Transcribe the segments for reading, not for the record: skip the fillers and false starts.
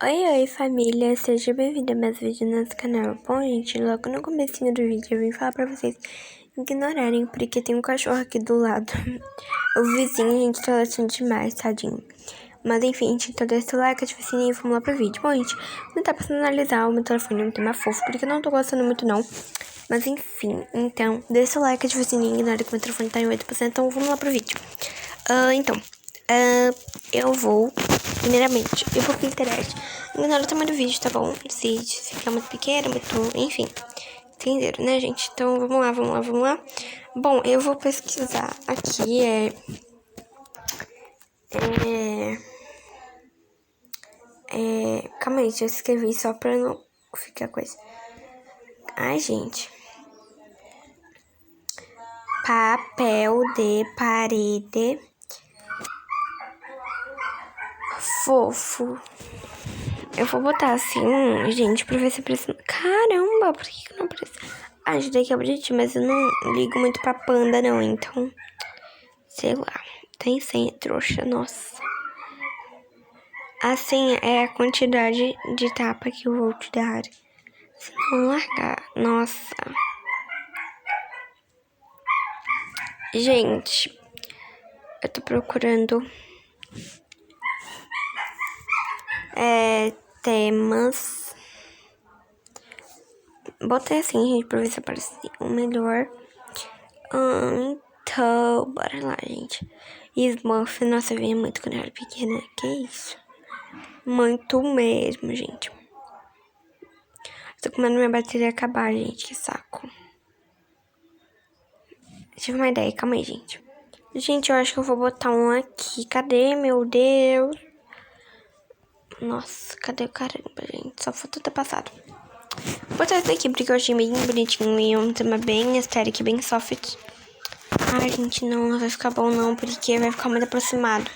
Oi, oi família, seja bem-vindo a mais vídeo no nosso canal. Bom, gente, logo no comecinho do vídeo eu vim falar pra vocês ignorarem, porque tem um cachorro aqui do lado. O vizinho, gente, tá latindo demais, tadinho. Mas enfim, gente, então deixa o like, ativa o sininho e vamos lá pro vídeo. Bom, gente, vou tentar personalizar o meu telefone um tema fofo, porque eu não tô gostando muito não. Mas enfim, então, deixa o like, ativa o sininho e ignora que o meu telefone tá em 8%, então vamos lá pro vídeo. Eu vou, primeiramente, eu vou pro Pinterest. Ignora o tamanho do vídeo, tá bom? Se ficar muito pequeno, muito, enfim. Entenderam, né, gente? Então, vamos lá. Bom, eu vou pesquisar aqui, calma aí, deixa eu escrever só pra não ficar coisa. Ai, gente. Papel de parede fofo. Eu vou botar assim, gente, pra ver se precisa. Caramba, por que não precisa? Ah, ajudei que é bonitinho, mas eu não ligo muito pra panda, não, então. Sei lá. Tem senha, trouxa, nossa. A senha é a quantidade de tapa que eu vou te dar. Se não largar, nossa. Gente, eu tô procurando temas. Botei assim, gente, pra ver se aparece o melhor. Então, bora lá, gente. Smurf, nossa, eu via muito quando eu era pequena. Que isso? Muito mesmo, gente. Tô comendo minha bateria acabar, gente. Que saco. Tive uma ideia, calma aí, gente. Gente, eu acho que eu vou botar um aqui. Cadê, meu Deus? Nossa, cadê o caramba, gente? Só falta ter passado. Vou botar esse daqui porque eu achei bem bonitinho e um tema bem estético, bem soft. Ai, gente, não vai ficar bom não, porque vai ficar muito aproximado.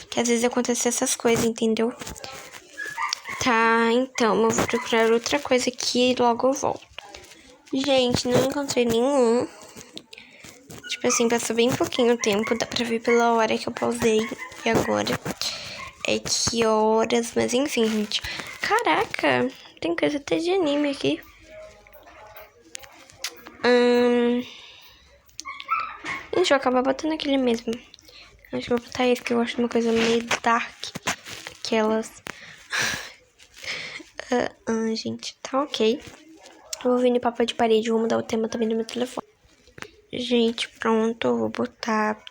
Que às vezes acontece essas coisas, entendeu? Tá, então, eu vou procurar outra coisa aqui e logo eu volto. Gente, não encontrei nenhum. Tipo assim, passou bem pouquinho tempo, dá pra ver pela hora que eu pausei. E agora é que horas, mas enfim, gente. Caraca, tem coisa até de anime aqui. Gente, eu vou acabar botando aquele mesmo. Acho que vou botar esse, que eu acho uma coisa meio dark. Aquelas. Gente, tá ok. Eu vou vir no papel de parede, vou mudar o tema também do meu telefone. Gente, pronto, eu vou botar.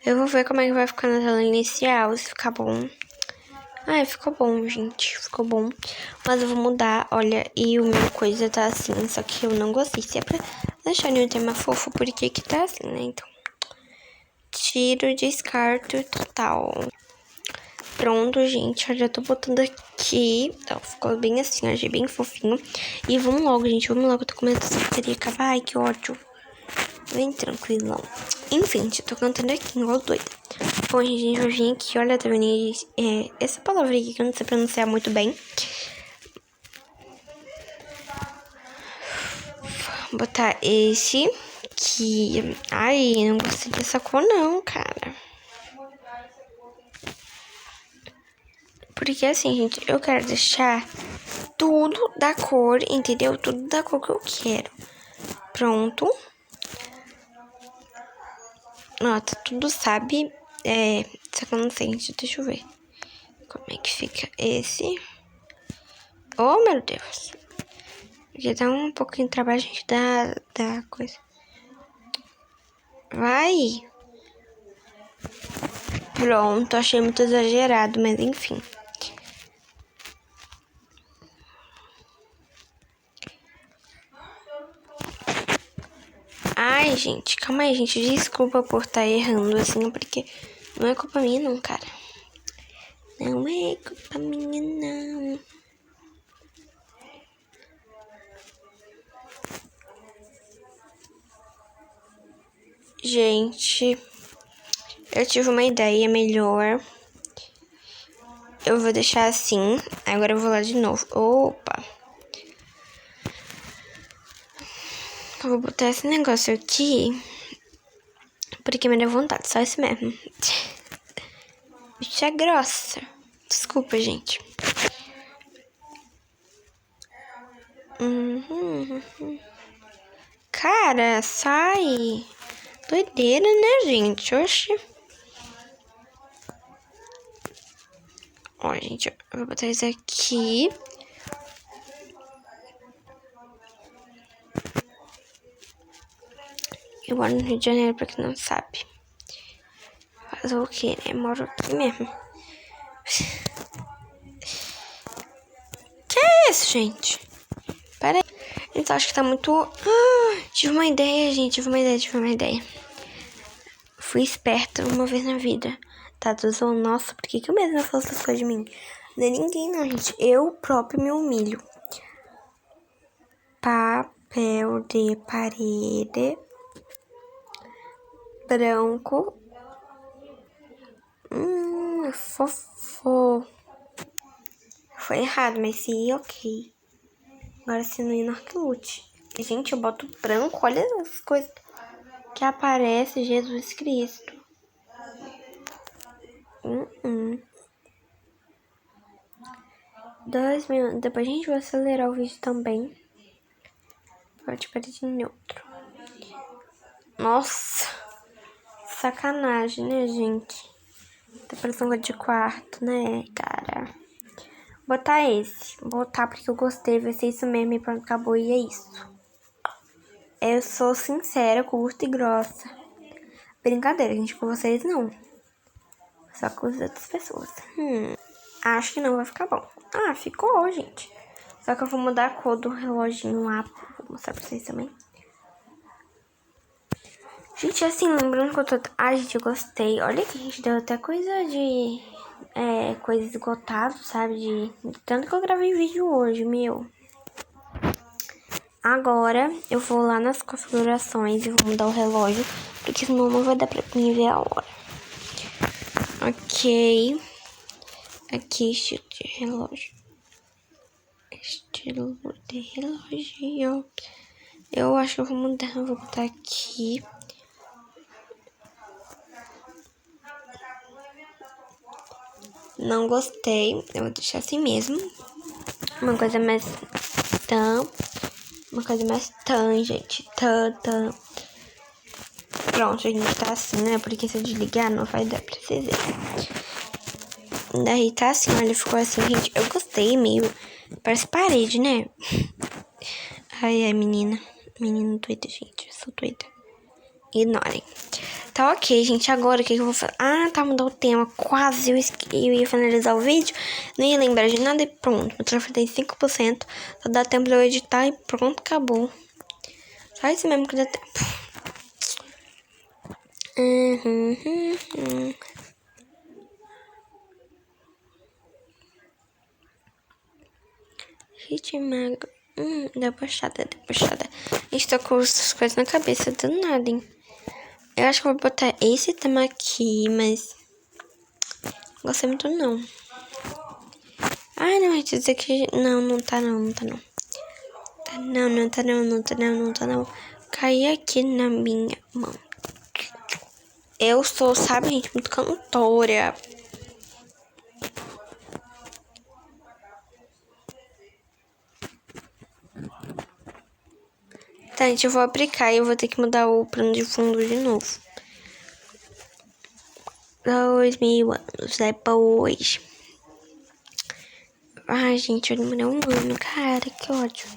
Eu vou ver como é que vai ficar na tela inicial, se ficar bom. Ai, ficou bom, gente, ficou bom. Mas eu vou mudar, olha, e o meu coisa tá assim, só que eu não gostei. Se é pra deixar o tema fofo, por que que tá assim, né? Então, tiro, descarto total. Pronto, gente, eu já tô botando aqui. Então, ficou bem assim, achei bem fofinho. E vamos logo, gente, vamos logo. Eu tô comendo essa bateria acabar. Ai, que ódio. Bem tranquilão. Enfim, eu tô cantando aqui, igual doida. Bom, a gente vai vir aqui, olha, tá vendo? Essa palavra aqui que eu não sei pronunciar muito bem. Vou botar esse que... Ai, não gostei dessa cor não, cara. Porque assim, gente, eu quero deixar tudo da cor, entendeu? Tudo da cor que eu quero. Pronto. Nota, tudo sabe. Só que eu não sei, gente. Deixa eu ver. Como é que fica esse? Oh, meu Deus. Já dá um pouquinho de trabalho, gente, da coisa. Vai. Pronto, achei muito exagerado, mas enfim. Ai, gente, calma aí, gente. Desculpa por estar errando assim, porque não é culpa minha, não, cara. Não é culpa minha, não. Gente, eu tive uma ideia melhor. Eu vou deixar assim. Agora eu vou lá de novo. Opa. Eu vou botar esse negócio aqui. Porque me deu vontade. Só isso mesmo. Bicha grossa. Desculpa, gente. Cara, sai. Doideira, né, gente? Oxi. Ó, gente, eu vou botar isso aqui. Eu moro no Rio de Janeiro, pra quem não sabe. Fazer o quê, né? Moro aqui mesmo. Que é isso, gente? Pera aí. Então, acho que tá muito... tive uma ideia, gente. Tive uma ideia. Fui esperta uma vez na vida. Tá, tô zoando. Nossa, por que eu mesma faço essas coisas de mim? Não é ninguém, não, gente. Eu próprio me humilho. Papel de parede branco. Fofo. Foi errado, mas sim, ok. Agora se não ir no Arquilute. Gente, eu boto branco. Olha as coisas que aparece. Jesus Cristo. 2 minutos. Depois a gente vai acelerar o vídeo também. Pode parar de neutro. Nossa. Sacanagem, né, gente? Tá parecendo de quarto, né, cara? Vou botar esse. Vou botar porque eu gostei. Vai ser isso mesmo e pronto, acabou. E é isso. Eu sou sincera, curta e grossa. Brincadeira, gente, com vocês não. Só com as outras pessoas. Acho que não vai ficar bom. Ah, ficou, gente. Só que eu vou mudar a cor do reloginho lá. Vou mostrar pra vocês também. Gente, assim, lembrando que eu tô... Ai, gente, eu gostei. Olha que a gente deu até coisa de... coisa esgotada, sabe? De tanto que eu gravei vídeo hoje, meu. Agora, eu vou lá nas configurações e vou mudar o relógio. Porque senão não vai dar pra mim ver a hora. Ok. Aqui, estilo de relógio. Estilo de relógio. Eu acho que eu vou mudar. Eu vou botar aqui. Não gostei. Eu vou deixar assim mesmo. Uma coisa mais tan. Uma coisa mais tan, gente. Tan. Pronto, a gente tá assim, né? Porque se eu desligar não vai dar pra vocês verem. Daí tá assim, olha, ficou assim, gente. Eu gostei, meio... Parece parede, né? Ai, menina. Menina doida, gente. Eu sou doida. Ignorem. Tá ok, gente. Agora o que eu vou fazer? Ah, tá, mudou o tema. Quase eu ia finalizar o vídeo. Nem ia lembrar de nada e pronto. Meu telefone tem 5%. Só dá tempo de eu editar e pronto, acabou. Só isso mesmo que dá tempo. Gente, magro. Debochada. A gente tá com essas coisas na cabeça do nada, hein? Eu acho que eu vou botar esse tema aqui, mas... Não gostei muito, não. Ah, não, vai dizer que... Não tá não. Não tá não. Cai aqui na minha mão. Eu sou, sabe, gente, muito cantora. Tá, gente, eu vou aplicar e eu vou ter que mudar o plano de fundo de novo. 2000 anos depois. Ai, gente, eu demorei um ano, cara, que ódio.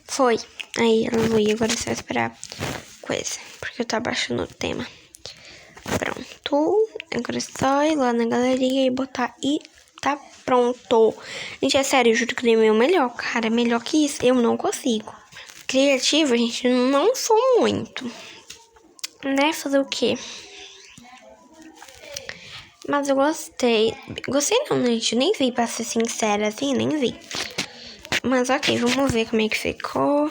Foi. Aí, ela foi. Agora é só esperar coisa. Porque eu tô abaixando o tema. Pronto. Agora é só ir lá na galeria e botar e tá pronto. Gente, é sério, eu juro que ele é o melhor, cara. Melhor que isso, eu não consigo. Criativa, gente, não sou muito. Né? Fazer o quê? Mas eu gostei. Gostei não, gente. Nem vi, pra ser sincera, assim, nem vi. Mas ok, vamos ver como é que ficou.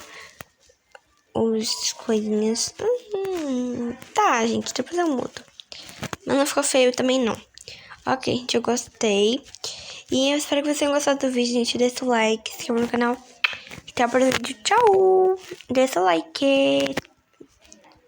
Os coisinhas. Tá, gente, depois eu mudo. Mas não ficou feio também, não. Ok, gente, eu gostei. E eu espero que vocês tenham gostado do vídeo, gente. Deixa o like, se inscreva no canal. Até o próximo vídeo. Tchau! Deixa o like.